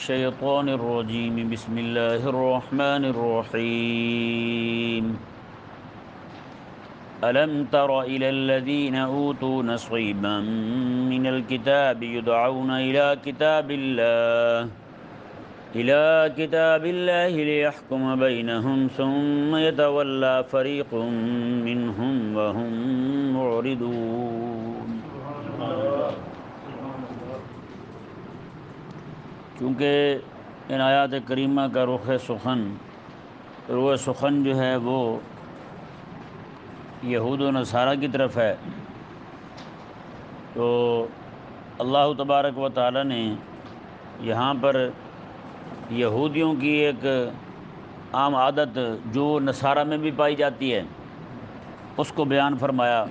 الشيطان الرجيم بسم الله الرحمن الرحيم ألم تر إلى الذين أوتوا نصيبا من الكتاب يدعون إلى كتاب الله ليحكم بينهم ثم يتولى فريق منهم وهم معرضون۔ چونکہ ان آیات کریمہ کا رخ سخن جو ہے وہ یہود و نصارہ کی طرف ہے، تو اللہ تبارک و تعالی نے یہاں پر یہودیوں کی ایک عام عادت جو نصارہ میں بھی پائی جاتی ہے اس کو بیان فرمایا،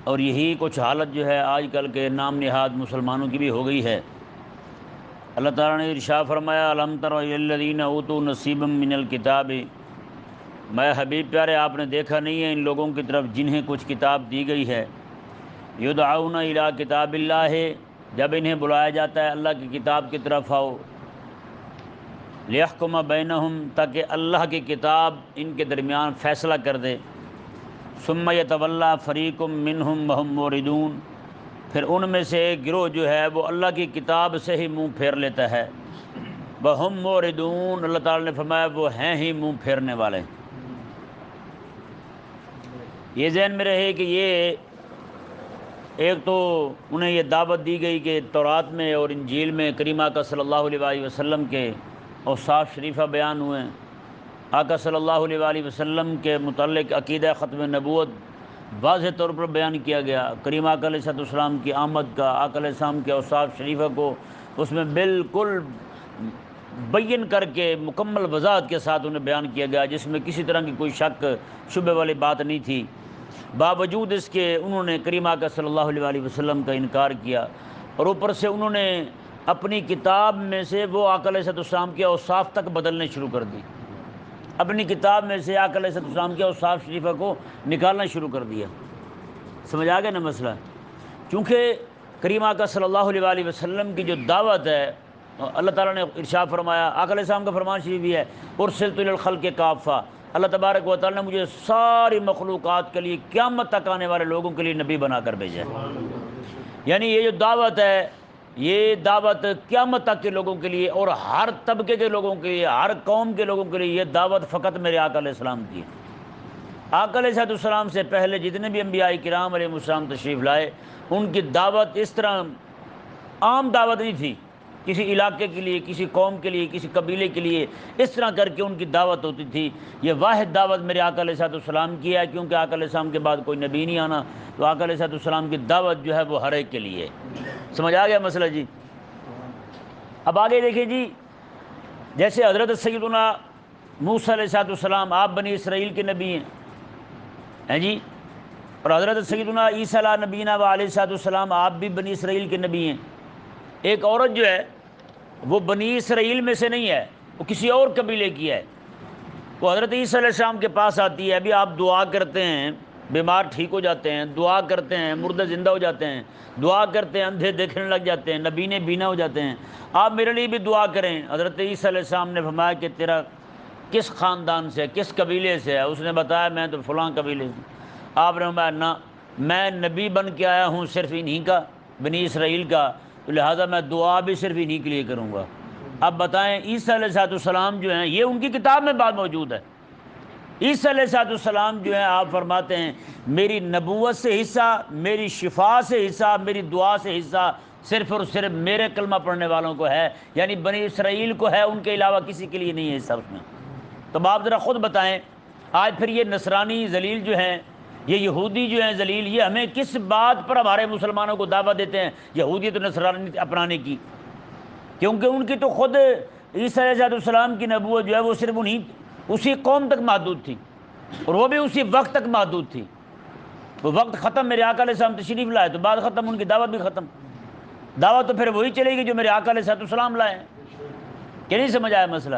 اور یہی کچھ حالت جو ہے آج کل کے نام نہاد مسلمانوں کی بھی ہو گئی ہے۔ اللہ تعالیٰ نے ارشاد فرمایا الم تر الی الذین اوتوا نصیبا من الکتاب، میں حبیب پیارے آپ نے دیکھا نہیں ہے ان لوگوں کی طرف جنہیں کچھ کتاب دی گئی ہے، یدعون الی کتاب اللہ، جب انہیں بلایا جاتا ہے اللہ کی کتاب کی طرف آؤ، لیحکم بینہم، تاکہ اللہ کی کتاب ان کے درمیان فیصلہ کر دے، ثم یتولی فریق منہم وہم موردون، پھر ان میں سے ایک گروہ جو ہے وہ اللہ کی کتاب سے ہی منہ پھیر لیتا ہے، وہم موردون، اللہ تعالیٰ نے فرمایا وہ ہیں ہی منہ پھیرنے والے۔ یہ ذہن میں رہے کہ یہ ایک تو انہیں یہ دعوت دی گئی کہ تورات میں اور انجیل میں کریمہ آقا صلی اللہ علیہ وسلم کے اوصاف شریفہ بیان ہوئے ہیں، آقا صلی اللہ علیہ وسلم کے متعلق عقیدہ ختم نبوت واضح طور پر بیان کیا گیا، کریمہ آقا علیہ السلام کی آمد کا، آقا علیہ السلام کے اوصاف شریفہ کو اس میں بالکل بین کر کے مکمل وضاحت کے ساتھ انہیں بیان کیا گیا، جس میں کسی طرح کی کوئی شک شبہ والی بات نہیں تھی۔ باوجود اس کے انہوں نے کریمہ آقا صلی اللہ علیہ وسلم کا انکار کیا، اور اوپر سے انہوں نے اپنی کتاب میں سے وہ آقا علیہ السلام کے اوصاف تک بدلنے شروع کر دی، اپنی کتاب میں سے آقا علیہ السلام کے اوصاف شریفہ کو نکالنا شروع کر دیا۔ سمجھ آ گیا نا مسئلہ؟ چونکہ کریمہ آقا صلی اللہ علیہ وسلم کی جو دعوت ہے، اللہ تعالیٰ نے ارشاد فرمایا، آقا علیہ السلام کا فرمان شریف بھی ہے ارسلت الی الخلق کافہ، اللہ تبارک و تعالیٰ نے مجھے ساری مخلوقات کے لیے قیامت تک آنے والے لوگوں کے لیے نبی بنا کر بھیجا ہے۔ یعنی یہ جو دعوت ہے یہ دعوت قیامت تک کے لوگوں کے لیے اور ہر طبقے کے لوگوں کے لیے، ہر قوم کے لوگوں کے لیے، یہ دعوت فقط میرے آقا علیہ السلام کی ہے۔ آقا علیہ السلام سے پہلے جتنے بھی انبیاء کرام علیہ السلام تشریف لائے ان کی دعوت اس طرح عام دعوت نہیں تھی، کسی علاقے کے لیے، کسی قوم کے لیے، کسی قبیلے کے لیے اس طرح کر کے ان کی دعوت ہوتی تھی۔ یہ واحد دعوت میرے آقا علیہ السلام کی ہے، کیونکہ آقا علیہ السلام کے بعد کوئی نبی نہیں آنا، تو آقا علیہ السلام کی دعوت جو ہے وہ ہر ایک کے لیے۔ سمجھ آ گیا مسئلہ جی؟ اب آگے دیکھیں جی، جیسے حضرت سیدنا موسیٰ علیہ السلام آپ بنی اسرائیل کے نبی ہیں جی، اور حضرت سیدنا عیسیٰ علیہ نبینا و علیہ السلام آپ بھی بنی اسرائیل کے نبی ہیں۔ ایک عورت جو ہے وہ بنی اسرائیل میں سے نہیں ہے، وہ کسی اور قبیلے کی ہے، وہ حضرت عیسیٰ علیہ السلام کے پاس آتی ہے، ابھی آپ دعا کرتے ہیں بیمار ٹھیک ہو جاتے ہیں، دعا کرتے ہیں مردے زندہ ہو جاتے ہیں، دعا کرتے ہیں اندھے دیکھنے لگ جاتے ہیں، نبینے بینا ہو جاتے ہیں، آپ میرے لیے بھی دعا کریں۔ حضرت عیسیٰ علیہ السلام نے فرمایا کہ تیرا کس خاندان سے، کس قبیلے سے ہے؟ اس نے بتایا میں تو فلاں قبیلے سے۔ آپ نے فرمایا نہ، میں نبی بن کے آیا ہوں صرف انہی کا، بنی اسرائیل کا، تو لہٰذا میں دعا بھی صرف انہی کے لیے کروں گا۔ اب بتائیں عیسیٰ علیہ السلام جو ہیں یہ ان کی کتاب میں بات موجود ہے، عیسیٰ علیہ السلام جو ہیں آپ فرماتے ہیں میری نبوت سے حصہ، میری شفا سے حصہ، میری دعا سے حصہ صرف اور صرف میرے کلمہ پڑھنے والوں کو ہے، یعنی بنی اسرائیل کو ہے، ان کے علاوہ کسی کے لیے نہیں ہے حصہ اس میں۔ تو آپ ذرا خود بتائیں آج پھر یہ نصرانی ذلیل جو ہیں، یہ یہودی جو ہیں ذلیل، یہ ہمیں کس بات پر ہمارے مسلمانوں کو دعوت دیتے ہیں یہودیت و نصرانی اپنانے کی؟ کیونکہ ان کی تو خود عیسیٰ علیہ السلام کی نبوت جو ہے وہ صرف اسی قوم تک محدود تھی، اور وہ بھی اسی وقت تک محدود تھی۔ وہ وقت ختم، میرے آقا علیہ السلام تشریف لائے تو بعد ختم، ان کی دعوت بھی ختم۔ دعوت تو پھر وہی چلے گی جو میرے آقا علیہ السلام لائے ہیں، کہ نہیں سمجھ آیا مسئلہ؟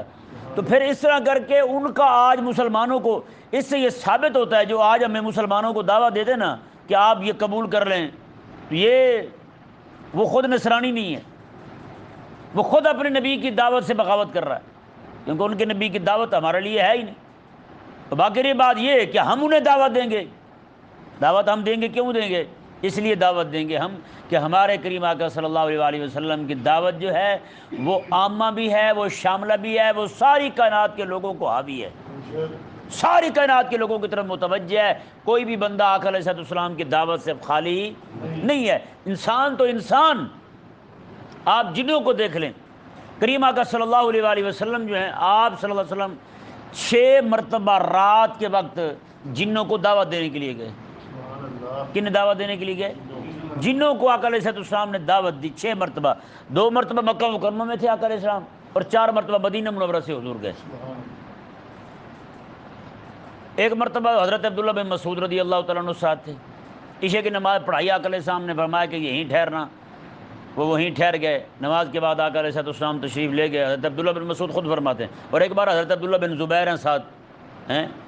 تو پھر اس طرح کر کے ان کا آج مسلمانوں کو اس سے یہ ثابت ہوتا ہے، جو آج ہمیں مسلمانوں کو دعوت دیتے نا کہ آپ یہ قبول کر لیں، تو یہ وہ خود نصرانی نہیں ہے، وہ خود اپنے نبی کی دعوت سے بغاوت کر رہا ہے، کیونکہ ان کے نبی کی دعوت ہمارے لیے ہے ہی نہیں۔ تو باقی رہی بات یہ ہے کہ ہم انہیں دعوت دیں گے، دعوت ہم دیں گے، کیوں دیں گے؟ اس لیے دعوت دیں گے ہم کہ ہمارے کریم آقا صلی اللہ علیہ وسلم کی دعوت جو ہے وہ عامہ بھی ہے، وہ شاملہ بھی ہے، وہ ساری کائنات کے لوگوں کو حاوی ہے، ساری کائنات کے لوگوں کی طرف متوجہ ہے۔ کوئی بھی بندہ آقا علیہ السلام کی دعوت سے خالی نہیں ہے۔ انسان تو انسان، آپ جنوں کو دیکھ لیں، کریم آقا صلی اللہ علیہ وسلم جو ہیں، آپ صلی اللہ علیہ وسلم 6 مرتبہ رات کے وقت جنوں کو دعوت دینے کے لیے گئے۔ کن دعوت دینے کے لیے گئے؟ جنوں کو آقا علیہ السلام نے دعوت دی 6 مرتبہ۔ 2 مرتبہ مکہ مکرمہ میں تھے آقا علیہ السلام، اور 4 مرتبہ مدینہ منورہ سے حضور گئے۔ ایک مرتبہ حضرت عبداللہ بن مسعود رضی اللہ تعالیٰ عنہ ساتھ تھے، عشاء کی نماز پڑھائی، آقا علیہ السلام نے فرمایا کہ یہیں ٹھہرنا، وہ وہیں ٹھہر گئے۔ نماز کے بعد آقا علیہ السلام تشریف لے گئے۔ حضرت عبداللہ بن مسعود خود فرماتے ہیں، اور ایک بار حضرت عبداللہ بن زبیر ہیں ساتھ،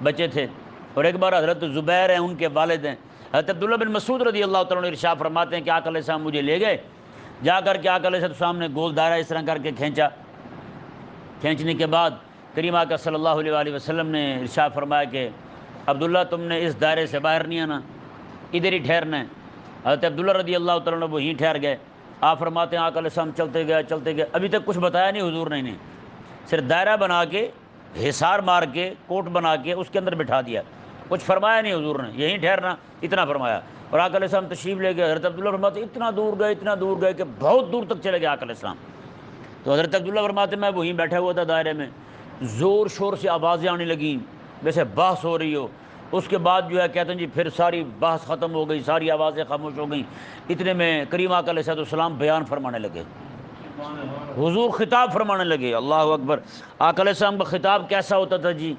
بچے تھے، اور ایک بار حضرت زبیر ہیں، ان کے والد ہیں۔ حضرت عبداللہ بن مسعود رضی اللہ تعالیٰ عنہ ارشاد فرماتے ہیں کہ آقا علیہ السلام مجھے لے گئے، جا کر کے آقا علیہ السلام نے گول دائرہ اس طرح کر کے کھینچا، کھینچنے کے بعد کریم آقا صلی اللہ علیہ وسلم نے ارشاد فرمایا کہ عبداللہ تم نے اس دائرے سے باہر نہیں آنا، ادھر ہی ٹھہرنا ہے۔ حضرت عبداللہ رضی اللہ تعالیٰ عنہ وہیں ٹھہر گئے۔ آپ فرماتے ہیں آقا علیہ السلام چلتے گئے، ابھی تک کچھ بتایا نہیں حضور نے انہیں، صرف دائرہ بنا کے، حصار مار کے، کوٹ بنا کے اس کے اندر بٹھا دیا، کچھ فرمایا نہیں حضور نے، یہیں ٹھہرنا، اتنا فرمایا۔ اور آقا علیہ السلام تشریف لے گئے۔ حضرت عبداللہ فرماتے ہیں اتنا دور گئے کہ بہت دور تک چلے گئے آقا علیہ السلام۔ تو حضرت عبداللہ فرماتے ہیں میں وہیں بیٹھا ہوا تھا دائرے میں، زور شور سے آوازیں آنے لگیں جیسے بحث ہو رہی ہو۔ اس کے بعد جو ہے کہتے ہیں جی پھر ساری بحث ختم ہو گئی، ساری آوازیں خاموش ہو گئیں۔ اتنے میں کریم آقا علیہ السلام بیان فرمانے لگے، حضور خطاب فرمانے لگے۔ اللہ اکبر! آقا علیہ السلام کا خطاب کیسا ہوتا تھا جی؟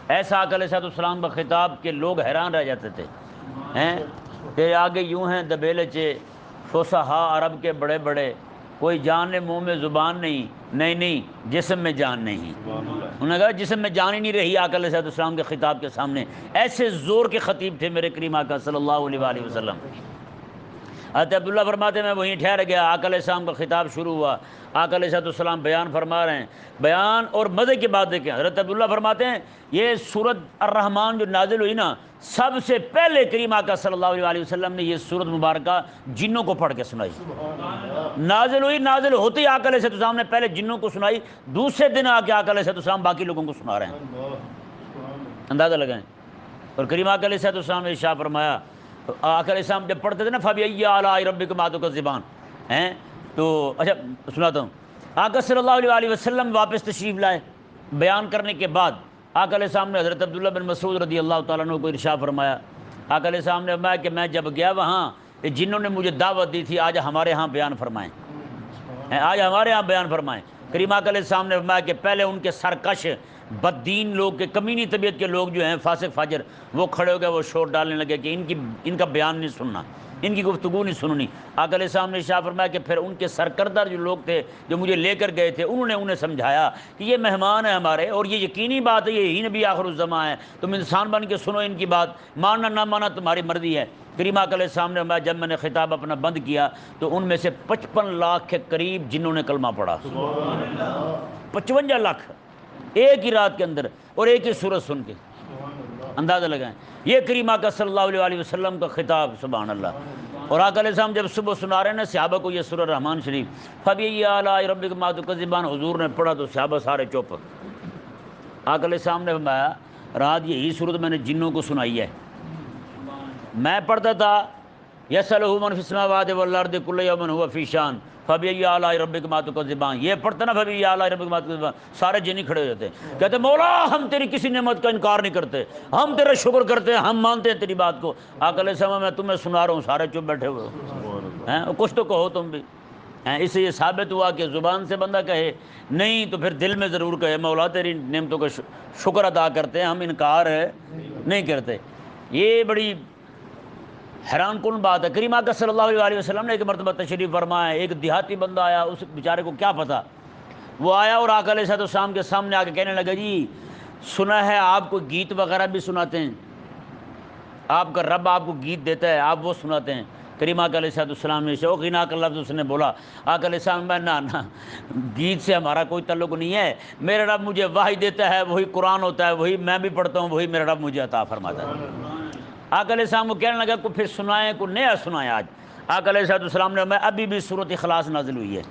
ایسا آقا علیہ السلام کا خطاب کہ لوگ حیران رہ جاتے تھے، کہ آگے یوں ہیں دبیلے چے فصحا عرب کے بڑے بڑے، کوئی جان منہ میں زبان نہیں جسم میں جان نہیں۔ انہوں نے کہا جسم میں جان ہی نہیں رہی آقا علیہ السلام کے خطاب کے سامنے۔ ایسے زور کے خطیب تھے میرے کریم آقا صلی اللہ علیہ وسلم۔ حضرت عبداللہ فرماتے ہیں میں وہیں ٹھہر گیا، آقا علیہ السلام کا خطاب شروع ہوا، آقا علیہ السلام بیان فرما رہے ہیں، بیان اور مزے کی بات دیکھیں۔ حضرت عبداللہ فرماتے ہیں یہ سورۃ الرحمن جو نازل ہوئی نا، سب سے پہلے کریم آقا صلی اللہ علیہ وسلم نے یہ سورۃ مبارکہ جنوں کو پڑھ کے سنائی۔ نازل ہوئی، نازل ہوتے ہی آقا علیہ السلام نے پہلے جنوں کو سنائی، دوسرے دن آ کے آقا علیہ السلام باقی لوگوں کو سنا رہے ہیں، اندازہ لگائیں۔ اور کریم آقا علیہ السلام نے ارشاد فرمایا، آقا علیہ السلام جب پڑھتے تھے نا فَبِأَيِّ آلَاءِ رَبِّكُمَا تُكَذِّبَانِ، تو اچھا سناتا ہوں۔ آقا صلی اللہ علیہ وسلم واپس تشریف لائے، بیان کرنے کے بعد آقا علیہ السلام نے حضرت عبداللہ بن مسعود رضی اللہ تعالیٰ عنہ کو ارشاد فرمایا، آقا علیہ السلام نے فرمایا کہ میں جب گیا وہاں، جنہوں نے مجھے دعوت دی تھی آج ہمارے ہاں بیان فرمائیں، آج ہمارے ہاں بیان فرمائیں۔ کریم آقا علیہ السلام نے فرمایا کہ پہلے ان کے سرکش بددین لوگ کے، کمینی طبیعت کے لوگ جو ہیں فاسق فاجر، وہ کھڑے ہو گئے، وہ شور ڈالنے لگے کہ ان کا بیان نہیں سننا، ان کی گفتگو نہیں سننی۔ آقا علیہ السلام نے ارشاد فرمایا کہ پھر ان کے سرکردہ جو لوگ تھے جو مجھے لے کر گئے تھے، انہوں نے انہیں سمجھایا کہ یہ مہمان ہیں ہمارے، اور یہ یقینی بات ہے یہی نبی آخر الزماں ہے، تم انسان بن کے سنو ان کی بات، ماننا نہ ماننا تمہاری مرضی ہے۔ کریم آقا علیہ السلام نے فرمایا جب میں نے خطاب اپنا بند کیا تو ان میں سے 55 لاکھ کے قریب جنہوں نے کلمہ پڑھا، 55 لاکھ ایک ہی رات کے اندر، اور ایک ہی سورت سن کے، اندازہ لگائیں۔ یہ کریم آقا صلی اللہ علیہ وسلم کا خطاب، سبحان اللہ۔ اور آقا علیہ السلام جب صبح سنا رہے ہیں نا صحابہ کو یہ سورہ رحمان شریف، فَبِأَيِّ آلَاءِ رَبِّكُمَا تُكَذِّبَانِ، حضور نے پڑھا تو صحابہ سارے چپ۔ آقا علیہ السلام نے فرمایا رات یہی سورت میں نے جنوں کو سنائی ہے، میں پڑھتا تھا یسألہ من فی السماوات والارض کل یوم هو فی شان فبأي آلاء ربکما تکذبان، یہ پڑھتا نا فبأي آلاء ربکما تکذبان، سارے جنی کھڑے ہو جاتے ہیں، کہتے مولا ہم تیری کسی نعمت کا انکار نہیں کرتے، ہم تیرا شکر کرتے ہیں، ہم مانتے ہیں تیری بات کو۔ آقا علیہ السلام میں تمہیں سنا رہا ہوں، سارے چپ بیٹھے ہوئے ہیں، کچھ تو کہو تم بھی۔ اس سے یہ ثابت ہوا کہ زبان سے بندہ کہے نہیں تو پھر دل میں ضرور کہے مولا تیری نعمتوں کا شکر ادا کرتے ہیں، ہم انکار نہیں کرتے۔ یہ بڑی حیران کن بات ہے۔ کریم آقا صلی اللہ علیہ وسلم نے ایک مرتبہ تشریف فرمایا، ایک دیہاتی بندہ آیا، اس بیچارے کو کیا پتہ، وہ آیا اور آقا علیہ السلام کے سامنے آ کے کہنے لگا جی سنا ہے آپ کو گیت وغیرہ بھی سناتے ہیں، آپ کا رب آپ کو گیت دیتا ہے، آپ وہ سناتے ہیں۔ کریم آقا علیہ السلام نے شوقینا کا لفظ اس نے بولا، آقا علیہ السلام میں نا گیت سے ہمارا کوئی تعلق نہیں ہے، میرا رب مجھے وحی دیتا ہے، وہی قرآن ہوتا ہے، وہی میں بھی پڑھتا ہوں، وہی میرا رب مجھے عطا فرماتا ہے۔ آقا علیہ السلام کو کہنے لگا کو پھر سنائیں، کو نیا سنائیں آج۔ آقا علیہ السلام نے میں ابھی بھی سورۃ اخلاص نازل ہوئی ہے،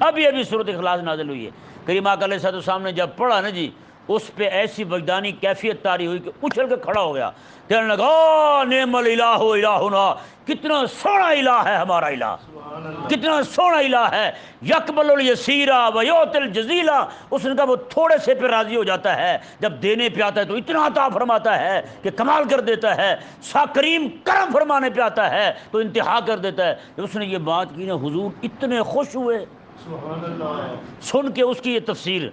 ابھی سورۃ اخلاص نازل ہوئی ہے۔ کریم آقا علیہ السلام نے جب پڑھا نا جی، اس پہ ایسی وجدانی کیفیت طاری ہوئی کہ اچھل کے کھڑا ہو گیا، کہنے لگا نعم الالہ الہنا، کتنا سونا الہ ہے ہمارا الہ، کتنا سونا الہ ہے، یقبل الیسیرا ویعطی الجزیلا۔ اس نے کہا وہ تھوڑے سے پہ راضی ہو جاتا ہے، جب دینے پہ آتا ہے تو اتنا عطا فرماتا ہے کہ کمال کر دیتا ہے، کریم کرم فرمانے پہ آتا ہے تو انتہا کر دیتا ہے۔ جب اس نے یہ بات کی نا، حضور اتنے خوش ہوئے سن کے اس کی یہ تفسیر،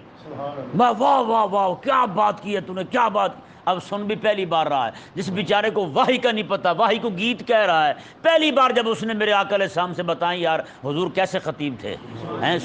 واہ واہ واہ واہ کیا بات کی ہے تو نے، کیا بات۔ اب سن بھی پہلی بار رہا ہے، جس بیچارے کو وحی کا نہیں پتہ، وحی کو گیت کہہ رہا ہے، پہلی بار جب اس نے میرے آقا علیہ السلام سے بتائیں یار حضور کیسے خطیب تھے،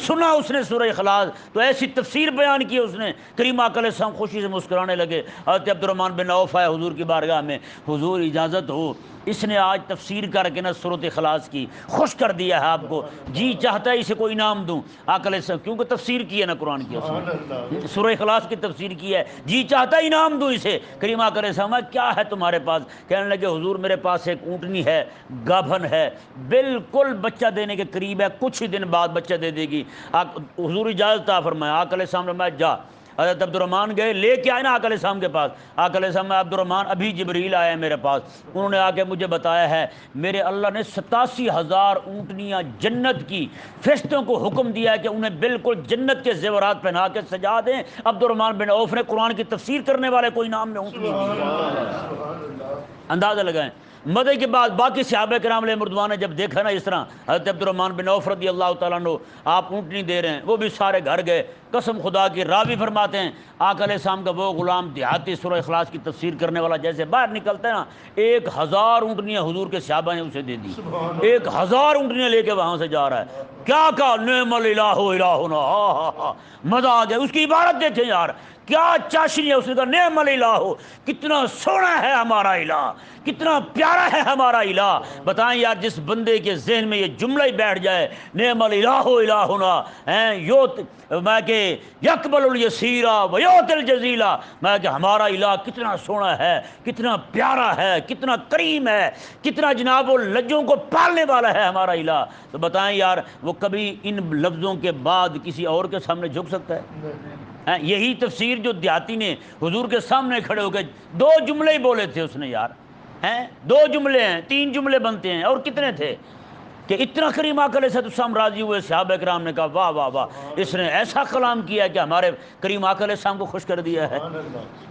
سنا اس نے سورہ اخلاص تو ایسی تفسیر بیان کی اس نے، کریم آقا علیہ السلام خوشی سے مسکرانے لگے۔ حضرت عبد الرحمن بن عوف آئے حضور کی بارگاہ میں، حضور اجازت ہو، اس نے آج تفسیر کر کے نا سورۃ اخلاص کی خوش کر دیا ہے آپ کو، جی چاہتا ہے اسے کوئی انعام دوں۔ آقا علیہ السلام کیونکہ تفسیر کی ہے نا قرآن کی، اس نے سورہ اخلاص کی تفسیر کی ہے، جی چاہتا ہے انعام دوں اسے۔ کریم آقا علیہ السلام کیا ہے تمہارے پاس؟ کہنے لگے حضور میرے پاس ایک اونٹنی ہے، گابھن ہے، بالکل بچہ دینے کے قریب ہے، کچھ ہی دن بعد بچہ دے دے گی۔ حضور اجازت عطا فرمایا۔ آقا علیہ السلام نے فرمایا جا۔ حضرت عبد الرحمن گئے، لے کے آئے نا آقا علیہ السلام کے پاس۔ آقا علیہ السلام عبد الرحمن ابھی جبریل آئے میرے پاس، انہوں نے آ کے مجھے بتایا ہے میرے اللہ نے 87,000 اونٹنیاں جنت کی فرشتوں کو حکم دیا ہے کہ انہیں بالکل جنت کے زیورات پہنا کے سجا دیں۔ عبد الرحمن بن عوف نے قرآن کی تفسیر کرنے والے کوئی نام میں اونٹنی دی۔ اندازہ لگائیں۔ مدعی کے بعد باقی صحابہ کرام علیہ رضوان نے جب دیکھا نا اس طرح حضرت عبد الرحمن بن عوف رضی اللہ تعالیٰ عنہ آپ اونٹنی دے رہے ہیں، وہ بھی سارے گھر گئے۔ قسم خدا کی، راوی فرماتے ہیں آقا علیہ السلام کا وہ غلام دیہاتی سورہ اخلاص کی تفسیر کرنے والا جیسے باہر نکلتا ہے نا، 1000 اونٹنیاں حضور کے صحابہ نے اسے دے دی، 1000 اونٹنیاں لے کے وہاں سے جا رہا ہے۔ کیا کہا نعم الالہ الہنا، مزہ آ گیا۔ اس کی عبارت دیکھیں یار، کیا چاشنی ہے، اس نے کہا نعم الالہ، کتنا سونا ہے ہمارا الہ، کتنا پیارا ہے ہمارا الہ۔ بتائیں یار جس بندے کے ذہن میں یہ جملہ ہی بیٹھ جائے نعم الالہ الہنا، میں کہ یقبل الیسیرا ویعطی الجزیلا، میں کہ ہمارا الہ کتنا سونا ہے، کتنا پیارا ہے، کتنا کریم ہے، کتنا جناب وہ لجوں کو پالنے والا ہے ہمارا الہ۔ تو بتائیں یار وہ کبھی ان لفظوں کے بعد کسی اور کے سامنے جھک سکتا ہے؟ یہی تفسیر جو دیہاتی نے حضور کے سامنے کھڑے ہو کے 2 جملے ہی بولے تھے اس نے یار، 2 جملے ہیں، 3 جملے بنتے ہیں، اور کتنے تھے کہ اتنا کریم آقا علیہ السلام راضی ہوئے۔ صحابہ کرام نے کہا واہ واہ واہ، اس نے ایسا کلام کیا کہ ہمارے کریم آقا علیہ السلام کو خوش کر دیا ہے۔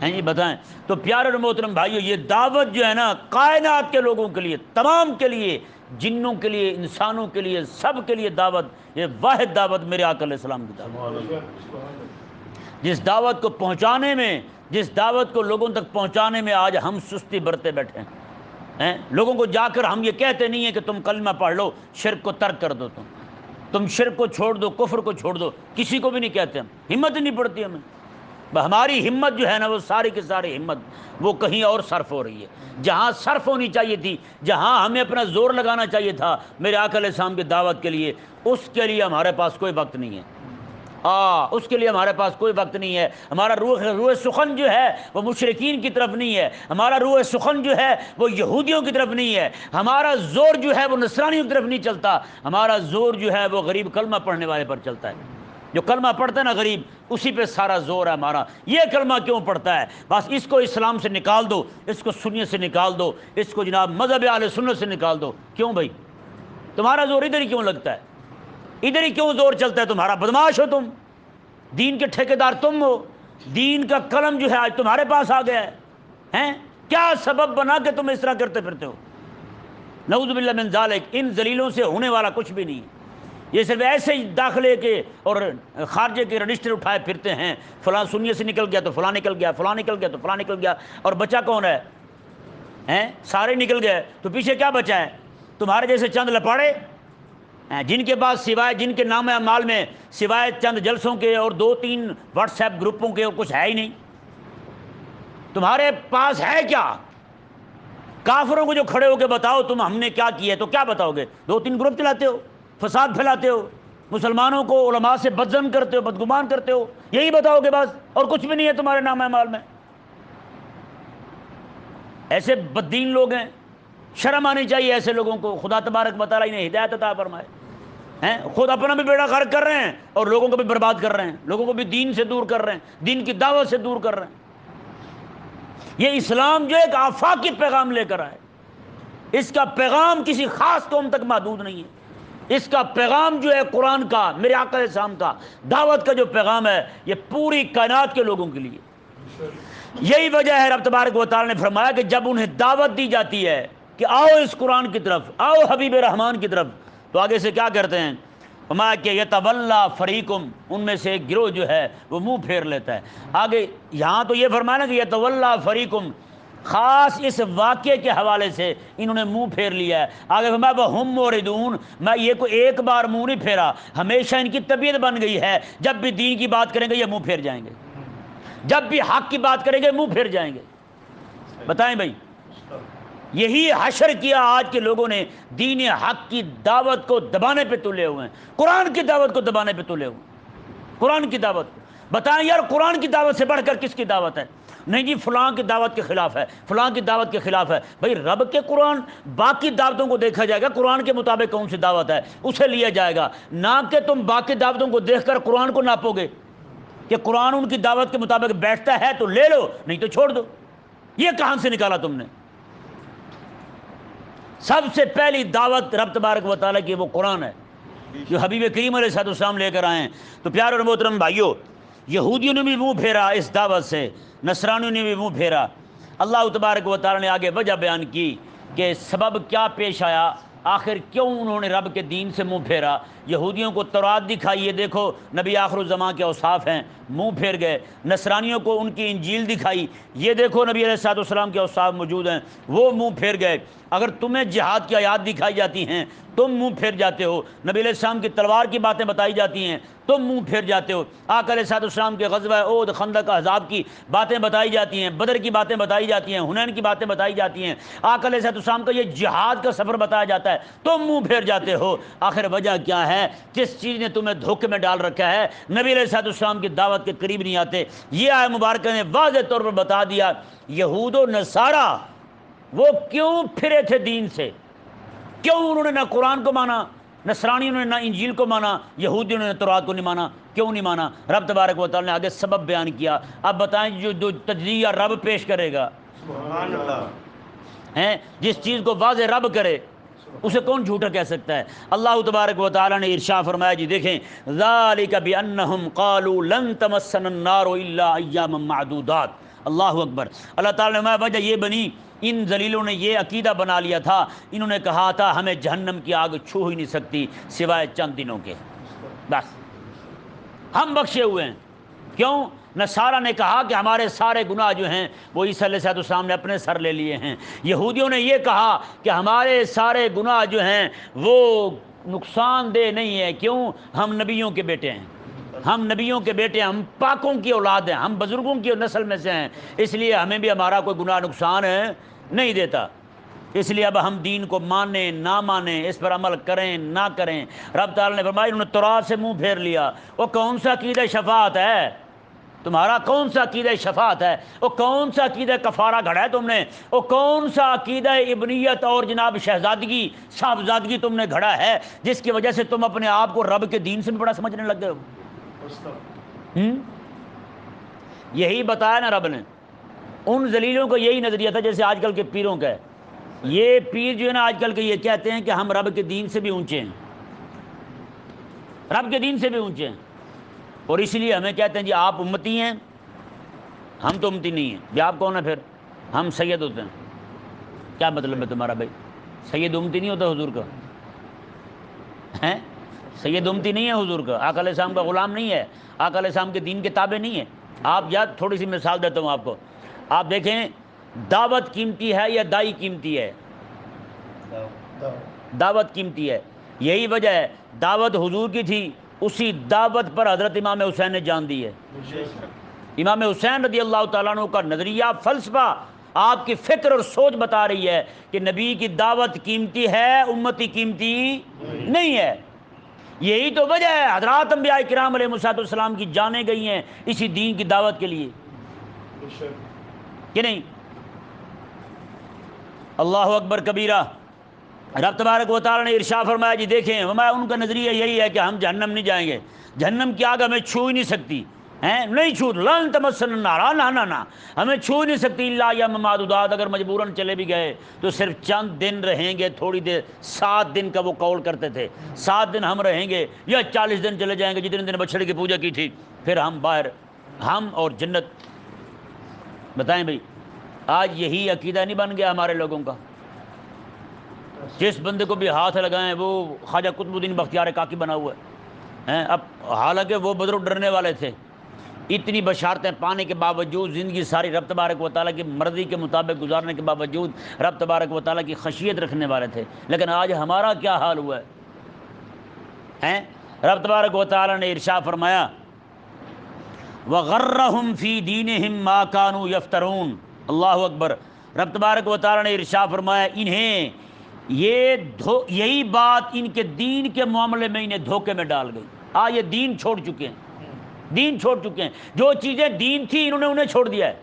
جی بتائیں۔ تو پیارے اور محترم بھائیو، یہ دعوت جو ہے نا کائنات کے لوگوں کے لیے، تمام کے لیے، جنوں کے لیے، انسانوں کے لیے، سب کے لیے دعوت، یہ واحد دعوت میرے آقا علیہ السلام کی دعوت، جس دعوت کو پہنچانے میں، جس دعوت کو لوگوں تک پہنچانے میں آج ہم سستی برتے بیٹھے ہیں۔ لوگوں کو جا کر ہم یہ کہتے نہیں ہیں کہ تم کلمہ پڑھ لو، شرک کو ترک کر دو، تم شرک کو چھوڑ دو، کفر کو چھوڑ دو، کسی کو بھی نہیں کہتے ہم، ہمت نہیں پڑتی ہمیں۔ ہماری ہمت جو ہے نا وہ ساری کی ساری ہمت وہ کہیں اور صرف ہو رہی ہے، جہاں صرف ہونی چاہیے تھی، جہاں ہمیں اپنا زور لگانا چاہیے تھا میرے آقا علیہ السلام کی دعوت کے لیے، اس کے لیے ہمارے پاس کوئی وقت نہیں ہے۔ اس کے لیے ہمارے پاس کوئی وقت نہیں ہے۔ ہمارا روح سخن جو ہے وہ مشرکین کی طرف نہیں ہے، ہمارا روح سخن جو ہے وہ یہودیوں کی طرف نہیں ہے، ہمارا زور جو ہے وہ نصرانیوں کی طرف نہیں چلتا، ہمارا زور جو ہے وہ غریب کلمہ پڑھنے والے پر چلتا ہے۔ جو کلمہ پڑھتا ہے نا غریب، اسی پہ سارا زور ہے ہمارا۔ یہ کلمہ کیوں پڑھتا ہے؟ بس اس کو اسلام سے نکال دو، اس کو سنیت سے نکال دو، اس کو جناب مذہب اہل سنت سے نکال دو۔ کیوں بھائی تمہارا زور ادھر ہی کیوں لگتا ہے؟ ادھر ہی کیوں زور چلتا ہے تمہارا؟ بدماش ہو تم، دین کے ٹھیکیدار تم ہو، دین کا قلم جو ہے آج تمہارے پاس آ گیا ہے، کیا سبب بنا کہ تم اس طرح کرتے پھرتے ہو؟ نعوذ باللہ من ذالک۔ ان ذلیلوں سے ہونے والا کچھ بھی نہیں، یہ صرف ایسے ہی داخلے کے اور خارجے کے رجسٹر اٹھائے پھرتے ہیں، فلاں سنیت سے نکل گیا تو فلاں نکل گیا، فلاں نکل گیا تو فلاں نکل گیا، اور بچا کون ہے؟ سارے نکل گئے تو پیچھے کیا بچا ہے؟ تمہارے جیسے چند لپاڑے جن کے پاس سوائے، جن کے نام اعمال میں سوائے چند جلسوں کے اور 2-3 واٹس ایپ گروپوں کے اور کچھ ہے ہی نہیں۔ تمہارے پاس ہے کیا؟ کافروں کو جو کھڑے ہو کے بتاؤ تم ہم نے کیا کیا ہے، تو کیا بتاؤ گے؟ 2-3 گروپ چلاتے ہو، فساد پھیلاتے ہو، مسلمانوں کو علماء سے بدظن کرتے ہو، بدگمان کرتے ہو، یہی بتاؤ گے بس، اور کچھ بھی نہیں ہے تمہارے نام اعمال میں۔ ایسے بددین لوگ ہیں، شرم آنی چاہیے ایسے لوگوں کو۔ خدا تبارک و تعالیٰ انہیں ہدایت عطا فرمائے۔ ہیں خود اپنا بھی بیڑا غرق کر رہے ہیں اور لوگوں کو بھی برباد کر رہے ہیں، لوگوں کو بھی دین سے دور کر رہے ہیں، دین کی دعوت سے دور کر رہے ہیں۔ یہ اسلام جو ایک آفاقی پیغام لے کر آئے، اس کا پیغام کسی خاص قوم تک محدود نہیں ہے، اس کا پیغام جو ہے قرآن کا، میرے آقا علیہ السلام کا دعوت کا جو پیغام ہے، یہ پوری کائنات کے لوگوں کے لیے۔ یہی وجہ ہے رب تبارک و تعالی نے فرمایا کہ جب انہیں دعوت دی جاتی ہے کہ آؤ اس قرآن کی طرف، آؤ حبیب رحمان کی طرف، تو آگے سے کیا کرتے ہیں؟ فرمایا کہ یتولا فریقم، ان میں سے ایک گروہ جو ہے وہ منہ پھیر لیتا ہے۔ آگے یہاں تو یہ فرمایا نا کہ یتولا فریقم، خاص اس واقعے کے حوالے سے انہوں نے منہ پھیر لیا ہے۔ آگے فرمایا وہم موردون، میں یہ کوئی ایک بار منہ نہیں پھیرا، ہمیشہ ان کی طبیعت بن گئی ہے، جب بھی دین کی بات کریں گے یہ منہ پھیر جائیں گے، جب بھی حق کی بات کریں گے منہ پھیر جائیں گے۔ بتائیں بھائی، یہی حشر کیا آج کے لوگوں نے، دین حق کی دعوت کو دبانے پہ تلے ہوئے ہیں، قرآن کی دعوت کو دبانے پہ تلے ہوئے ہیں، قرآن کی دعوت کو۔ بتائیں یار قرآن کی دعوت سے بڑھ کر کس کی دعوت ہے؟ نہیں جی فلاں کی دعوت کے خلاف ہے، فلاں کی دعوت کے خلاف ہے۔ بھائی رب کے قرآن، باقی دعوتوں کو دیکھا جائے گا، قرآن کے مطابق کون سی دعوت ہے اسے لیا جائے گا، نہ کہ تم باقی دعوتوں کو دیکھ کر قرآن کو ناپو گے کہ قرآن ان کی دعوت کے مطابق بیٹھتا ہے تو لے لو، نہیں تو چھوڑ دو۔ یہ کہاں سے نکالا تم نے؟ سب سے پہلی دعوت رب تبارک و تعالیٰ کی وہ قرآن ہے جو حبیب کریم علیہ السلام لے کر آئے ہیں۔ تو پیارے اور محترم بھائیو، یہودیوں نے بھی منہ پھیرا اس دعوت سے، نصرانیوں نے بھی منہ پھیرا۔ اللہ تبارک و تعالیٰ نے آگے وجہ بیان کی کہ سبب کیا پیش آیا، آخر کیوں انہوں نے رب کے دین سے منہ پھیرا۔ یہودیوں کو تورات دکھائی، یہ دیکھو نبی آخر الزمان کے اوصاف ہیں، منہ پھیر گئے۔ نصرانیوں کو ان کی انجیل دکھائی، یہ دیکھو نبی علیہ السلام کے اوصاف موجود ہیں، وہ منہ پھیر گئے۔ اگر تمہیں جہاد کی آیات دکھائی جاتی ہیں تم منہ پھیر جاتے ہو، نبی علیہ السلام کی تلوار کی باتیں بتائی جاتی ہیں تم منہ پھیر جاتے ہو، آقا علیہ السلام کے غزوہ احد، خندق، احزاب کی باتیں بتائی جاتی ہیں، بدر کی باتیں بتائی جاتی ہیں، حنین کی باتیں بتائی جاتی ہیں، آقا علیہ السلام کا یہ جہاد کا سفر بتایا جاتا ہے، تم منہ پھیر جاتے ہو۔ آخر وجہ کیا ہے؟ جس چیز نے تمہیں دھوکے میں ڈال رکھا ہے، نبی علیہ السلام کی دعوت کے قریب نہیں آتے۔ یہ آیت مبارکہ نے واضح طور پر بتا دیا یہود و نصارہ وہ کیوں پھرے تھے دین سے، کیوں انہوں نے نہ قرآن کو مانا، نصرانیوں نے نہ انجیل کو مانا، یہودیوں نے نہ تورات کو نہیں مانا، کیوں نہیں مانا؟ رب تبارک و تعالیٰ نے آگے سبب بیان کیا۔ اب بتائیں جو تجزیہ رب پیش کرے گا، سبحان اللہ، ہیں جس چیز کو واضح رب کرے اسے کون جھوٹا کہہ سکتا ہے؟ اللہ تبارک و تعالیٰ نے ارشاد فرمایا، جی دیکھیں، ذالک بانہم قالوا لن تمسنا النار الا ایاما معدودات۔ اللہ اکبر۔ اللہ تعالیٰ نے وجہ یہ بنی، ان ذلیلوں نے یہ عقیدہ بنا لیا تھا، انہوں نے کہا تھا ہمیں جہنم کی آگ چھو ہی نہیں سکتی سوائے چند دنوں کے، بس ہم بخشے ہوئے ہیں۔ کیوں؟ نصارہ نے کہا کہ ہمارے سارے گناہ جو ہیں وہ عیسیٰ علیہ السلام نے اپنے سر لے لیے ہیں۔ یہودیوں نے یہ کہا کہ ہمارے سارے گناہ جو ہیں وہ نقصان دہ نہیں ہے، کیوں؟ ہم نبیوں کے بیٹے ہیں، ہم نبیوں کے بیٹے ہیں، ہم پاکوں کی اولاد ہیں، ہم بزرگوں کی نسل میں سے ہیں، اس لیے ہمیں بھی ہمارا کوئی گناہ نقصان نہیں دیتا۔ اس لیے اب ہم دین کو مانیں نہ مانیں، اس پر عمل کریں نہ کریں۔ رب تعالیٰ نے فرمایا انہوں نے تورات سے منہ پھیر لیا۔ وہ کون سا عقیدہ شفاعت ہے تمہارا؟ کون سا عقیدہ شفاعت ہے؟ وہ کون سا عقیدہ کفارہ گھڑا ہے تم نے؟ وہ کون سا عقیدہ ابنیت اور جناب شہزادگی، صاحبزادگی تم نے گھڑا ہے جس کی وجہ سے تم اپنے آپ کو رب کے دین سے بھی بڑا سمجھنے لگ گئے ہو؟ یہی بتایا نا رب نے۔ ان ذلیلوں کو یہی نظریہ تھا جیسے آج کل کے پیروں کا ہے۔ یہ پیر جو ہے نا آج کل کے یہ کہتے ہیں کہ ہم رب کے دین سے بھی اونچے ہیں، رب کے دین سے بھی اونچے ہیں، اور اس لیے ہمیں کہتے ہیں جی آپ امتی ہیں، ہم تو امتی نہیں ہیں۔ جی آپ کون ہیں پھر؟ ہم سید ہوتے ہیں۔ کیا مطلب ہے تمہارا بھائی؟ سید امتی نہیں ہوتا حضور کا؟ ہیں سید امتی نہیں ہے حضور کا، آقا علیہ السلام کا غلام نہیں ہے، آقا علیہ السلام کے دین کے تابع نہیں ہے۔ آپ یاد، تھوڑی سی مثال دیتا ہوں آپ کو، آپ دیکھیں دعوت قیمتی ہے یا دائی قیمتی ہے؟ دعوت قیمتی ہے۔ یہی وجہ ہے دعوت حضور کی تھی، اسی دعوت پر حضرت امام حسین نے جان دی ہے۔ امام حسین رضی اللہ تعالیٰ عنہ کا نظریہ، فلسفہ آپ کی فکر اور سوچ بتا رہی ہے کہ نبی کی دعوت قیمتی ہے، امتی قیمتی نہیں ہے۔ یہی تو وجہ ہے حضرات انبیاء کرام علیہ السلام کی جانیں گئی ہیں اسی دین کی دعوت کے لیے، کہ نہیں؟ اللہ اکبر کبیرہ۔ رب تبارک و تعالیٰ نے ارشاد فرمایا جی دیکھیں، ان کا نظریہ یہی ہے کہ ہم جہنم نہیں جائیں گے، جہنم کی آگ ہمیں چھو ہی نہیں سکتی، ہیں نہیں چھو، لن تمسنا النار، نہ ہمیں چھو نہیں سکتی الا ایاما معدودات، اگر مجبوراً چلے بھی گئے تو صرف چند دن رہیں گے، تھوڑی دیر، 7 دن کا وہ قول کرتے تھے، 7 دن ہم رہیں گے یا 40 دن چلے جائیں گے، جتنے دن بچڑے کی پوجا کی تھی، پھر ہم باہر، ہم اور جنت۔ بتائیں بھائی، آج یہی عقیدہ نہیں بن گیا ہمارے لوگوں کا؟ جس بندے کو بھی ہاتھ لگائیں وہ خواجہ قطب الدین بختیار کاکی بنا ہوا ہے، اب حالانکہ وہ بزرگ ڈرنے والے تھے، اتنی بشارتیں پانے کے باوجود، زندگی ساری رب تبارک و تعالیٰ کی مرضی کے مطابق گزارنے کے باوجود رب تبارک و تعالیٰ کی خشیت رکھنے والے تھے، لیکن آج ہمارا کیا حال ہوا ہے؟ رب تبارک و تعالیٰ نے ارشاد فرمایا وَغَرَّهُمْ فِي دِينِهِمْ مَا كَانُوا يَفْتَرُونَ۔ اللہ اکبر۔ رب تبارک و تعالیٰ نے ارشاد فرمایا انہیں یہی بات ان کے دین کے معاملے میں انہیں دھوکے میں ڈال گئی۔ آج یہ دین چھوڑ چکے ہیں، دین چھوڑ چکے ہیں، جو چیزیں دین تھی انہوں نے انہیں چھوڑ دیا ہے۔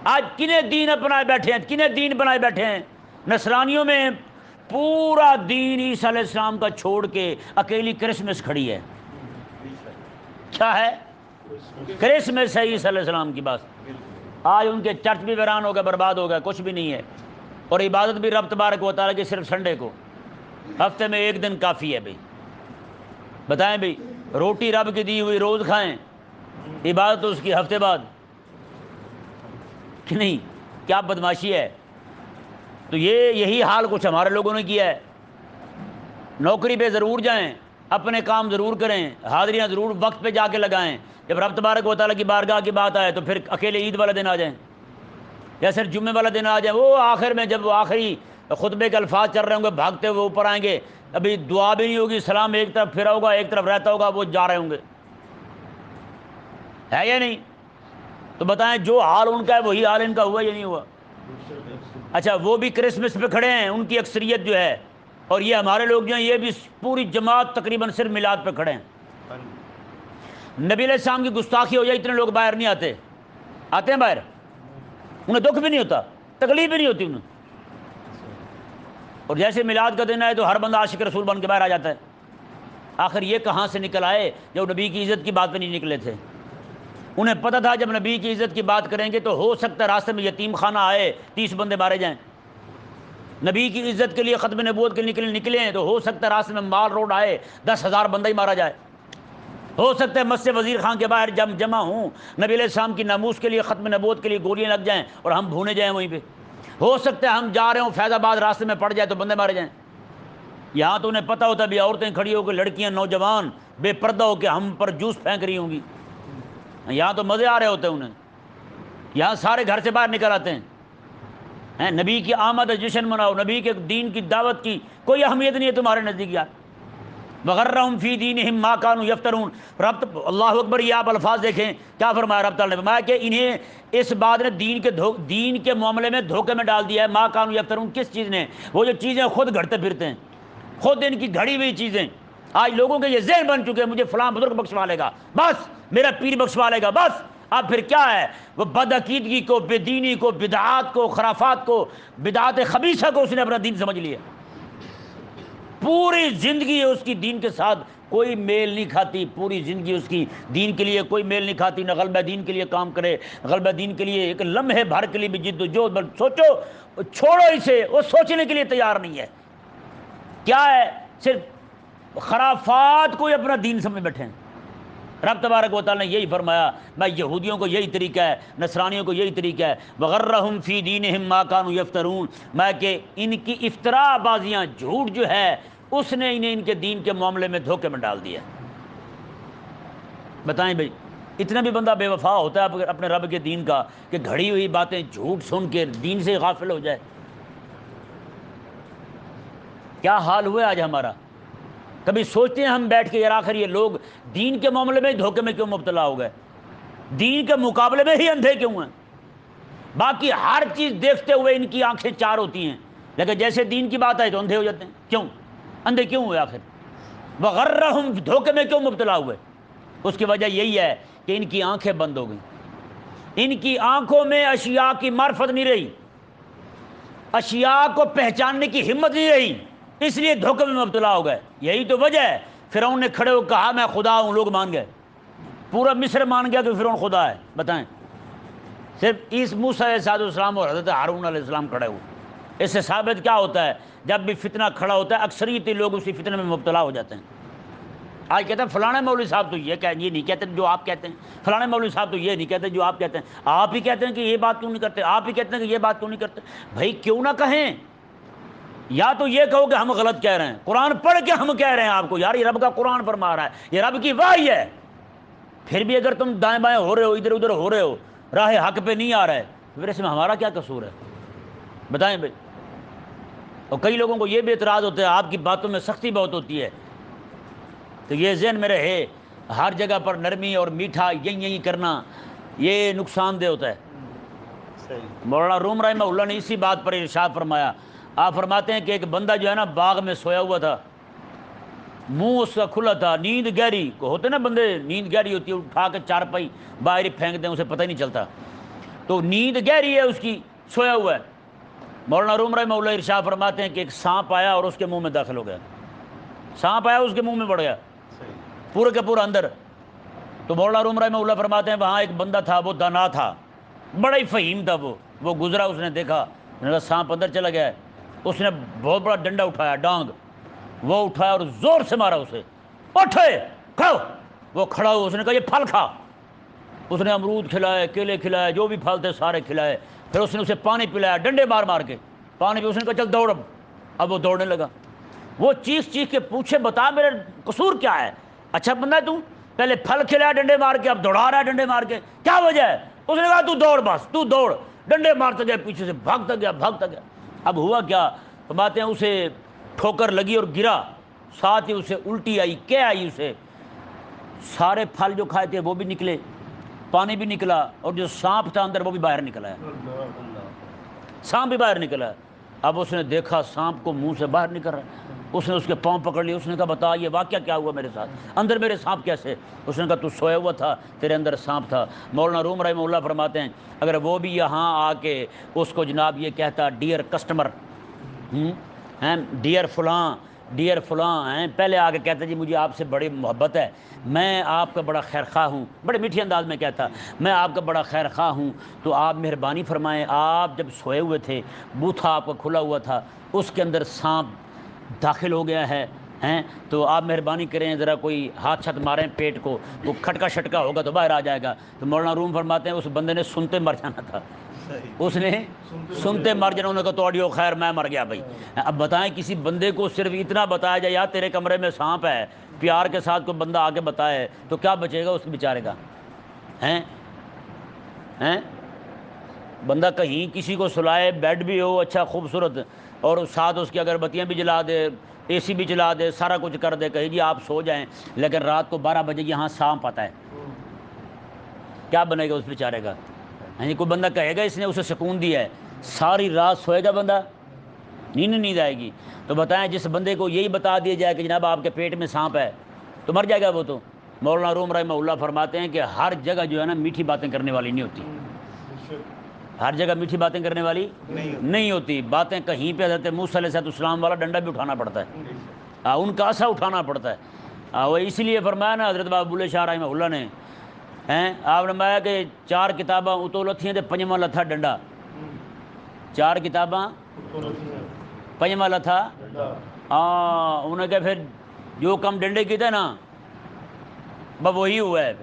آج کنہیں دین اپنائے بیٹھے ہیں، کنہیں دین بنائے بیٹھے ہیں؟ نصرانیوں میں پورا دین عیسیٰ علیہ السلام کا چھوڑ کے اکیلی کرسمس کھڑی ہے۔ کیا ہے؟ کرسمس ہے عیسیٰ علیہ السلام کی بات۔ آج ان کے چرچ بھی ویران ہو گئے، برباد ہو گئے، کچھ بھی نہیں ہے، اور عبادت بھی رب تبارک و تعالیٰ کی صرف سنڈے کو، ہفتے میں ایک دن کافی ہے۔ بھائی بتائیں بھائی، روٹی رب کی دی ہوئی روز کھائیں، عبادت اس کی ہفتے بعد، کہ نہیں؟ کیا بدماشی ہے؟ تو یہی حال کچھ ہمارے لوگوں نے کیا ہے۔ نوکری پہ ضرور جائیں، اپنے کام ضرور کریں، حاضریاں ضرور وقت پہ جا کے لگائیں، جب رب تبارک و تعالیٰ کی بارگاہ کی بات آئے تو پھر اکیلے عید والا دن آ جائیں یا صرف جمعے والا دن آ جائیں، وہ آخر میں جب وہ آخری خطبے کے الفاظ چل رہے ہوں گے بھاگتے ہوئے اوپر آئیں گے، ابھی دعا بھی نہیں ہوگی، سلام ایک طرف پھرا ہوگا ایک طرف رہتا ہوگا، وہ جا رہے ہوں گے، ہے یا نہیں؟ تو بتائیں جو حال ان کا ہے وہی حال ان کا ہوا یا نہیں ہوا؟ اچھا وہ بھی کرسمس پہ کھڑے ہیں، ان کی اکثریت جو ہے، اور یہ ہمارے لوگ جو ہیں یہ بھی پوری جماعت تقریباً صرف میلاد پہ کھڑے ہیں۔ نبی علیہ السلام کی گستاخی ہو جائے اتنے لوگ باہر نہیں آتے، آتے ہیں باہر؟ انہیں دکھ بھی نہیں ہوتا، تکلیف بھی نہیں ہوتی انہیں، اور جیسے میلاد کا دن آئے تو ہر بندہ عاشق رسول بن کے باہر آ جاتا ہے۔ آخر یہ کہاں سے نکل آئے جو نبی کی عزت کی بات پہ نہیں نکلے تھے؟ انہیں پتہ تھا جب نبی کی عزت کی بات کریں گے تو ہو سکتا ہے راستے میں یتیم خانہ آئے 30 بندے مارے جائیں، نبی کی عزت کے لیے ختم نبوت کے لیے نکلے ہیں تو ہو سکتا ہے راستے میں مال روڈ آئے 10,000 بندہ ہی مارا جائے، ہو سکتا ہے مسجد وزیر خان کے باہر جمع ہوں، نبی علیہ السلام کی ناموس کے لیے ختم نبوت کے لیے گولیاں لگ جائیں اور ہم بھونے جائیں وہیں پہ، ہو سکتا ہے ہم جا رہے ہوں فیض آباد راستے میں پڑ جائے تو بندے مارے جائیں۔ یہاں تو انہیں پتہ ہوتا ہے بھی عورتیں کھڑی ہو کے، لڑکیاں نوجوان بے پردہ ہو کے ہم پر جوس پھینک رہی ہوں گی، یہاں تو مزے آ رہے ہوتے ہیں انہیں، یہاں سارے گھر سے باہر نکل آتے ہیں، نبی کی آمد جشن مناؤ، نبی کے دین کی دعوت کی کوئی اہمیت نہیں ہے تمہارے نزدیک یار۔ وغرہم فی دینہم ما کانوا یفترون۔ رب اللہ اکبر، یہ آپ الفاظ دیکھیں کیا فرمایا رب تعالیٰ نے، فرمایا کہ انہیں اس بات نے دین کے معاملے میں دھوکے میں ڈال دیا ہے۔ ما کانوا یفترون، کس چیز نے؟ وہ جو چیزیں خود گھڑتے پھرتے ہیں، خود ان کی گھڑی ہوئی چیزیں۔ آج لوگوں کے یہ ذہن بن چکے ہیں مجھے فلاں بزرگ بخشوا لے گا بس، میرا پیر بخشوا لے گا بس۔ اب پھر کیا ہے؟ وہ بدعقیدگی کو، بے دینی کو، بدعات کو، خرافات کو، بدعات خبیثہ کو اس نے اپنا دین سمجھ لیا، پوری زندگی اس کی دین کے ساتھ کوئی میل نہیں کھاتی، پوری زندگی اس کی دین کے لیے کوئی میل نہیں کھاتی، نہ غلبہ دین کے لیے کام کرے، غلبہ دین کے لیے ایک لمحے بھر کے لیے بھی جد و جہد، سوچو چھوڑو اسے، وہ سوچنے کے لیے تیار نہیں ہے۔ کیا ہے؟ صرف خرافات کو اپنا دین سمجھ بیٹھے ہیں۔ رب تبارک و تعالیٰ نے یہی فرمایا، میں یہودیوں کو یہی طریقہ ہے، نصرانیوں کو یہی طریقہ ہے، وغرہم فی دینہم ما کانوا یفترون، میں کہ ان کی افتراء بازیاں، جھوٹ جو ہے اس نے انہیں ان کے دین کے معاملے میں دھوکے میں ڈال دیا۔ بتائیں بھائی، اتنا بھی بندہ بے وفا ہوتا ہے اپنے رب کے دین کا کہ گھڑی ہوئی باتیں جھوٹ سن کے دین سے غافل ہو جائے؟ کیا حال ہوا آج ہمارا؟ کبھی سوچتے ہیں ہم بیٹھ کے یار آخر یہ لوگ دین کے معاملے میں دھوکے میں کیوں مبتلا ہو گئے؟ دین کے مقابلے میں ہی اندھے کیوں ہیں؟ باقی ہر چیز دیکھتے ہوئے ان کی آنکھیں چار ہوتی ہیں، لیکن جیسے دین کی بات آئے تو اندھے ہو جاتے ہیں۔ کیوں اندھے کیوں ہوئے آخر؟ وغرہم، دھوکے میں کیوں مبتلا ہوئے؟ اس کی وجہ یہی ہے کہ ان کی آنکھیں بند ہو گئیں، ان کی آنکھوں میں اشیاء کی معرفت نہیں رہی، اشیاء کو پہچاننے کی ہمت نہیں رہی، اس لیے دھوکے میں مبتلا ہو گئے۔ یہی تو وجہ ہے فرعون نے کھڑے ہو کہا میں خدا ہوں، لوگ مان گئے، پورا مصر مان گیا کہ فرعون خدا ہے۔ بتائیں، صرف موسیٰ علیہ السلام اور حضرت ہارون علیہ السلام کھڑے ہوئے۔ اس سے ثابت کیا ہوتا ہے؟ جب بھی فتنہ کھڑا ہوتا ہے اکثریتی لوگ اسی فتنے میں مبتلا ہو جاتے ہیں۔ آج کہتے ہیں فلانے مولوی صاحب تو یہ نہیں کہتے جو آپ کہتے ہیں، فلانے مولوی صاحب تو یہ نہیں کہتے جو آپ کہتے ہیں، آپ ہی کہتے ہیں کہ یہ بات کیوں نہیں کرتے، آپ ہی کہتے ہیں کہ یہ بات کیوں نہیں کرتے۔ بھائی کیوں نہ کہیں، یا تو یہ کہو کہ ہم غلط کہہ رہے ہیں، قرآن پڑھ کے ہم کہہ رہے ہیں آپ کو یار یہ رب کا قرآن فرما رہا ہے، یہ رب کی وحی ہے، پھر بھی اگر تم دائیں بائیں ہو رہے ہو، ادھر ادھر ہو رہے ہو، راہ حق پہ نہیں آ رہا ہے، پھر اس میں ہمارا کیا قصور ہے؟ بتائیں بھائی۔ اور کئی لوگوں کو یہ بھی اعتراض ہوتا ہے آپ کی باتوں میں سختی بہت ہوتی ہے، تو یہ ذہن میں رہے ہر جگہ پر نرمی اور میٹھا یہی کرنا یہ نقصان دہ ہوتا ہے۔ مولانا روم رحمہ اللہ نے اسی بات پر ارشاد فرمایا، آپ فرماتے ہیں کہ ایک بندہ جو ہے نا باغ میں سویا ہوا تھا، منہ اس کا کھلا تھا، نیند گہری کو ہوتے نا بندے، نیند گہری ہوتی ہے، اٹھا کے چارپائی باہر ہی پھینک دیں، اسے پتہ ہی نہیں چلتا، تو نیند گہری ہے اس کی، سویا ہوا ہے۔ مولانا روم رحمہ اللہ ارشاد فرماتے ہیں کہ ایک سانپ آیا اور اس کے منہ میں داخل ہو گیا، سانپ آیا اس کے منہ میں بڑھ گیا پورے کے پورا اندر۔ تو مولانا روم رحمہ اللہ فرماتے ہیں وہاں ایک بندہ تھا، وہ دانا تھا، بڑا ہی فہیم تھا، وہ گزرا، اس نے دیکھا سانپ اندر چلا گیا ہے، اس نے بہت بڑا ڈنڈا اٹھایا، ڈانگ وہ اٹھایا اور زور سے مارا اسے، اٹھے کھڑو، وہ کھڑا ہو، اس نے کہا یہ پھل کھا، اس نے امرود کھلائے، کیلے کھلائے، جو بھی پھل تھے سارے کھلائے، پھر اس نے اسے پانی پلایا ڈنڈے مار مار کے، پانی پہ اس نے کہا چل دوڑ، اب وہ دوڑنے لگا، وہ چیخ چیخ کے پوچھے بتا میرے قصور کیا ہے، اچھا بندہ ہے تو، پہلے پھل کھلایا ڈنڈے مار کے، اب دوڑا رہا ہے ڈنڈے مار کے، کیا وجہ ہے؟ اس نے کہا تو دوڑ، بس تو دوڑ، ڈنڈے مارتا گیا، پیچھے سے بھاگتا گیا بھاگتا گیا۔ اب ہوا کیا فرماتے ہیں اسے ٹھوکر لگی اور گرا، ساتھ ہی اسے الٹی آئی، کیا آئی اسے، سارے پھل جو کھائے تھے وہ بھی نکلے، پانی بھی نکلا، اور جو سانپ تھا اندر وہ بھی باہر نکلا ہے، سانپ بھی باہر نکلا ہے۔ اب اس نے دیکھا سانپ کو منہ سے باہر نکل رہا ہے، اس نے اس کے پاؤں پکڑ لیے، اس نے کہا بتا یہ واقعہ کیا ہوا میرے ساتھ، اندر میرے سانپ کیسے؟ اس نے کہا تو سویا ہوا تھا، تیرے اندر سانپ تھا۔ مولانا روم رحمہ اللہ فرماتے ہیں اگر وہ بھی یہاں آ کے اس کو جناب یہ کہتا ڈیئر کسٹمر، ڈیئر فلاں، ڈیئر فلاں ہیں، پہلے آ کے کہتا جی مجھے آپ سے بڑی محبت ہے، میں آپ کا بڑا خیر خواہ ہوں، بڑے میٹھے انداز میں کہتا میں آپ کا بڑا خیر خواہ ہوں، تو آپ مہربانی فرمائیں، آپ جب سوئے ہوئے تھے بوتھا آپ کا کھلا ہوا تھا، اس کے اندر سانپ داخل ہو گیا ہے، تو آپ مہربانی کریں ذرا کوئی ہاتھ چھت ماریں پیٹ کو، وہ کھٹکا شٹکا ہوگا تو باہر آ جائے گا۔ تو مولانا روم فرماتے ہیں اس بندے نے سنتے مر جانا تھا، اس نے سنتے مر جانا، انہوں نے کہا تو آڈیو خیر میں مر گیا بھائی۔ اب بتائیں کسی بندے کو صرف اتنا بتایا جائے یار تیرے کمرے میں سانپ ہے، پیار کے ساتھ کوئی بندہ آ کے بتائے تو کیا بچے گا اس بیچارے کا؟ بندہ کہیں کسی کو سلائے، بیڈ بھی ہو اچھا خوبصورت، اور ساتھ اس کی اگربتیاں بھی جلا دے، اے سی بھی چلا دے، سارا کچھ کر دے، کہے جی آپ سو جائیں، لیکن رات کو 12 بجے یہاں سانپ آتا ہے، کیا بنے گا اس بیچارے کا؟ کوئی بندہ کہے گا اس نے اسے سکون دیا ہے؟ ساری رات سوئے گا بندہ؟ نیند آئے گی۔ تو بتائیں جس بندے کو یہی بتا دیا جائے کہ جناب آپ کے پیٹ میں سانپ ہے تو مر جائے گا وہ تو۔ مولانا روم رحمہ اللہ فرماتے ہیں کہ ہر جگہ جو ہے نا میٹھی باتیں کرنے والی نہیں ہوتی، ہر جگہ میٹھی باتیں کرنے والی نہیں ہوتی، باتیں کہیں پہ حضرت موسیٰ علیہ السلام والا ڈنڈا بھی اٹھانا پڑتا ہے، ان کا عصا اٹھانا پڑتا ہے، وہ اس لیے فرمایا نا حضرت بابا بلے شاہ رحمہ اللہ نے، آپ نے فرمایا کہ 4 کتاباں اتو لتھیاں تے 5واں لتھا ڈنڈا، 4 کتاباں 5واں لتھا، انہوں نے کہا پھر جو کم ڈنڈے کی تھے نا بس وہی ہوا ہے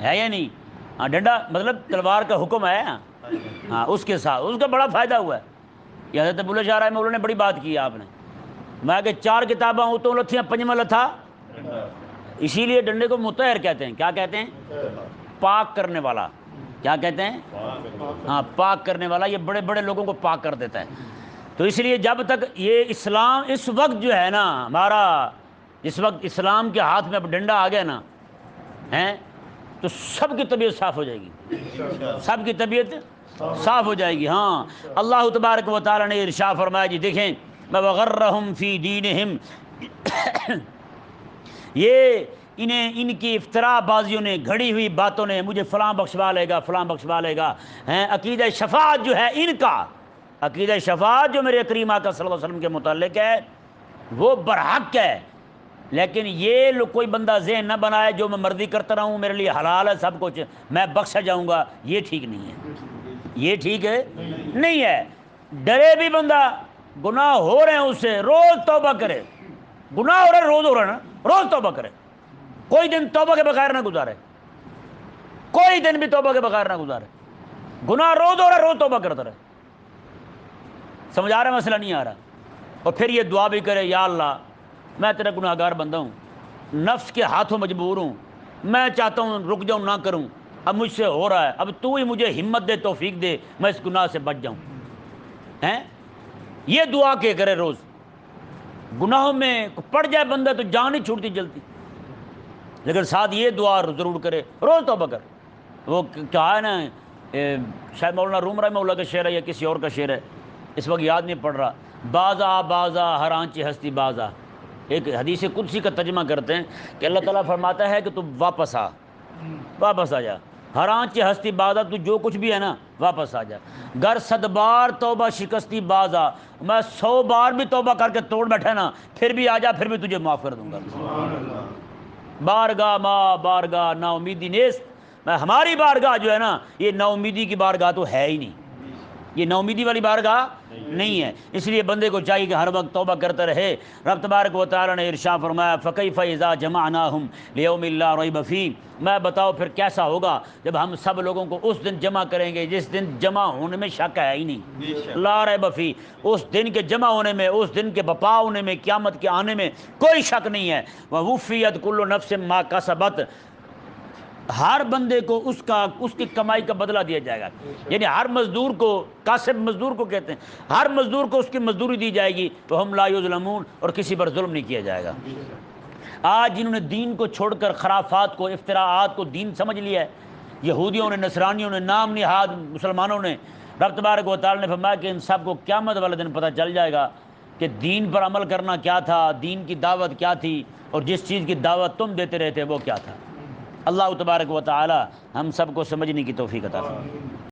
یا نہیں؟ ڈنڈا مطلب تلوار کا حکم ہے، اس کے ساتھ اس کا بڑا فائدہ ہوا ہے۔ یہ حضرت بلے شاہ رحمہ اللہ نے بڑی بات کی آپ نے، میں کہ 4 کتاباں اتوں لتھیاں 5واں لتھا، اسی لیے ڈنڈے کو مطہر کہتے ہیں، کیا کہتے ہیں؟ پاک کرنے والا، کیا کہتے ہیں؟ پاک کرنے والا، یہ بڑے بڑے لوگوں کو پاک کر دیتا ہے۔ تو اس لیے جب تک یہ اسلام اس وقت جو ہے نا ہمارا، اس وقت اسلام کے ہاتھ میں اب ڈنڈا آ گیا نا تو سب کی طبیعت صاف ہو جائے گی، سب کی طبیعت صاف ہو جائے گی۔ ہاں، اللہ تبارک و تعالیٰ نے ارشاد فرمایا جی دیکھیں وغرہم فی دینہم، یہ ان کی افطرا بازیوں نے، گھڑی ہوئی باتوں نے، مجھے فلاں بخشوا لے گا، فلاں بخشوا لے گا، ہیں عقیدہ شفاعت جو ہے ان کا، عقیدہ شفاعت جو میرے کریم آقا صلی اللہ علیہ وسلم کے متعلق ہے وہ برحق ہے، لیکن یہ لوگ کوئی بندہ ذہن نہ بنائے جو میں مرضی کرتا رہوں، میرے لیے حلال ہے سب کچھ، میں بخشا جاؤں گا، یہ ٹھیک نہیں ہے، یہ ٹھیک ہے نہیں ہے۔ ڈرے بھی بندہ، گناہ ہو رہے ہیں اس سے روز توبہ کرے، گناہ ہو رہا ہے روز ہو رہا ہے نا، روز توبہ کرے، کوئی دن توبہ کے بغیر نہ گزارے، کوئی دن بھی توبہ کے بغیر نہ گزارے، گناہ روز ہو رہا ہے روز توبہ کرتا رہے۔ سمجھ آ رہا ہے مسئلہ؟ نہیں آ رہا؟ اور پھر یہ دعا بھی کرے یا اللہ میں تیرا گناہ گار بندہ ہوں، نفس کے ہاتھوں مجبور ہوں، میں چاہتا ہوں رک جاؤں نہ کروں، اب مجھ سے ہو رہا ہے، اب تو ہی مجھے ہمت دے، توفیق دے، میں اس گناہ سے بچ جاؤں، ہیں یہ دعا کے کرے روز۔ گناہوں میں پڑ جائے بندہ تو جان ہی چھوٹتی جلتی، لیکن ساتھ یہ دعا ضرور کرے، روز توبہ کر۔ وہ کیا ہے نا، شاید مولانا روم رحمہ اللہ کا شعر ہے یا کسی اور کا شعر ہے، اس وقت یاد نہیں پڑ رہا، بازا بازا ہر آنچ ہستی بازا، ایک حدیث قدسی کا ترجمہ کرتے ہیں کہ اللہ تعالیٰ فرماتا ہے کہ تو واپس آ، واپس آ جا، ہر آنچ ہستی بازا، تو جو کچھ بھی ہے نا واپس آ جا، گر 100 بار توبہ شکستی بازا، میں 100 بار بھی توبہ کر کے توڑ بیٹھا نا پھر بھی آ جا، پھر بھی تجھے معاف کر دوں گا۔ بارگاہ ما بارگاہ نا امیدی نیست، میں ہماری بارگاہ جو ہے نا یہ نا امیدی کی بارگاہ تو ہے ہی نہیں، یہ نا امیدی والی بارگاہ نہیں ہے، اس لیے بندے کو چاہیے کہ ہر وقت توبہ کرتا رہے۔ رب تبارک و تعالیٰ نے ارشاد فرمایا فَكَيْفَ إِذَا جَمَعْنَاهُمْ لِيَوْمٍ لَا رَيْبَ فِيهِ، میں بتاؤ پھر کیسا ہوگا جب ہم سب لوگوں کو اس دن جمع کریں گے جس دن جمع ہونے میں شک ہے ہی نہیں، لا ریب فی، اس دن کے جمع ہونے میں، اس دن کے بپا ہونے میں، قیامت کے آنے میں کوئی شک نہیں ہے۔ وَوُفِّيَتْ كُلُّ نَفْسٍ مَا كَسَبَتْ، ہر بندے کو اس کی کمائی کا بدلہ دیا جائے گا، یعنی ہر مزدور کو، کاسب مزدور کو کہتے ہیں، ہر مزدور کو اس کی مزدوری دی جائے گی، تو ہم لا یظلمون، اور کسی پر ظلم نہیں کیا جائے گا۔ آج جنہوں نے دین کو چھوڑ کر خرافات کو، افتراعات کو دین سمجھ لیا ہے، یہودیوں نے، نصرانیوں نے، نام نہاد مسلمانوں نے، رب تبارک و تعالیٰ نے فرمایا کہ ان سب کو قیامت والے دن پتہ چل جائے گا کہ دین پر عمل کرنا کیا تھا، دین کی دعوت کیا تھی، اور جس چیز کی دعوت تم دیتے رہتے وہ کیا تھا۔ اللہ تبارک و تعالی ہم سب کو سمجھنے کی توفیق عطا فرمائے۔